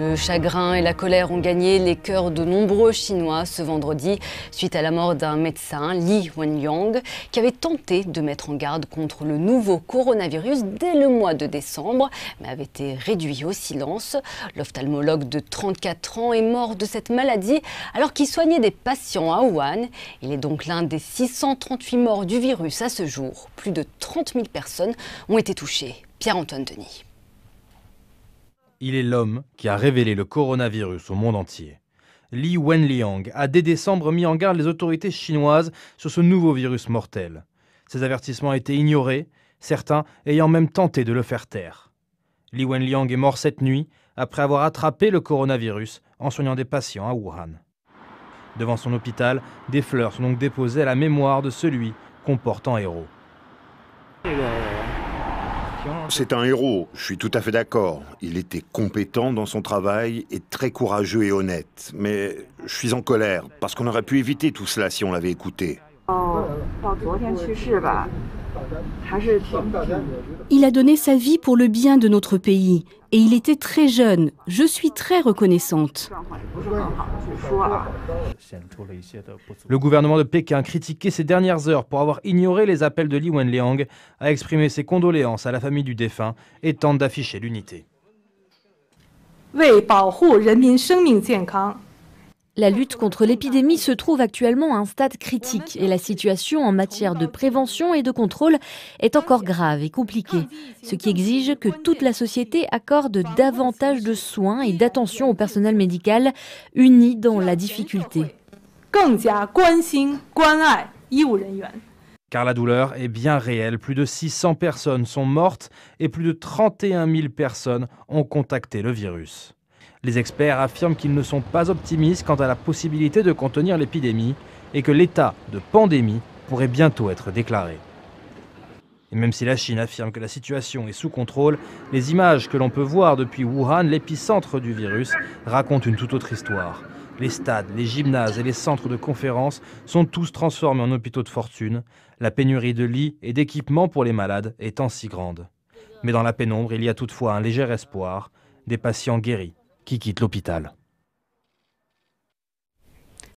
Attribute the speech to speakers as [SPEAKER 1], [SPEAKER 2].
[SPEAKER 1] Le chagrin et la colère ont gagné les cœurs de nombreux Chinois ce vendredi suite à la mort d'un médecin, Li Wenliang, qui avait tenté de mettre en garde contre le nouveau coronavirus dès le mois de décembre, mais avait été réduit au silence. L'ophtalmologue de 34 ans est mort de cette maladie alors qu'il soignait des patients à Wuhan. Il est donc l'un des 638 morts du virus à ce jour. Plus de 30 000 personnes ont été touchées. Pierre-Antoine Denis.
[SPEAKER 2] Il est l'homme qui a révélé le coronavirus au monde entier. Li Wenliang a dès décembre mis en garde les autorités chinoises sur ce nouveau virus mortel. Ces avertissements ont été ignorés, certains ayant même tenté de le faire taire. Li Wenliang est mort cette nuit après avoir attrapé le coronavirus en soignant des patients à Wuhan. Devant son hôpital, des fleurs sont donc déposées à la mémoire de celui qu'on porte en héros.
[SPEAKER 3] C'est un héros, je suis tout à fait d'accord. Il était compétent dans son travail et très courageux et honnête. Mais je suis en colère, parce qu'on aurait pu éviter tout cela si on l'avait écouté.
[SPEAKER 4] Il a donné sa vie pour le bien de notre pays. Et il était très jeune. Je suis très reconnaissante.
[SPEAKER 2] Le gouvernement de Pékin, critiqué ces dernières heures pour avoir ignoré les appels de Li Wenliang, a exprimé ses condoléances à la famille du défunt et tente d'afficher l'unité.
[SPEAKER 5] La lutte contre l'épidémie se trouve actuellement à un stade critique et la situation en matière de prévention et de contrôle est encore grave et compliquée, ce qui exige que toute la société accorde davantage de soins et d'attention au personnel médical uni dans la difficulté.
[SPEAKER 2] Car la douleur est bien réelle. Plus de 600 personnes sont mortes et plus de 31 000 personnes ont contacté le virus. Les experts affirment qu'ils ne sont pas optimistes quant à la possibilité de contenir l'épidémie et que l'état de pandémie pourrait bientôt être déclaré. Et même si la Chine affirme que la situation est sous contrôle, les images que l'on peut voir depuis Wuhan, l'épicentre du virus, racontent une toute autre histoire. Les stades, les gymnases et les centres de conférences sont tous transformés en hôpitaux de fortune, la pénurie de lits et d'équipements pour les malades étant si grande. Mais dans la pénombre, il y a toutefois un léger espoir, des patients guéris qui quittent l'hôpital.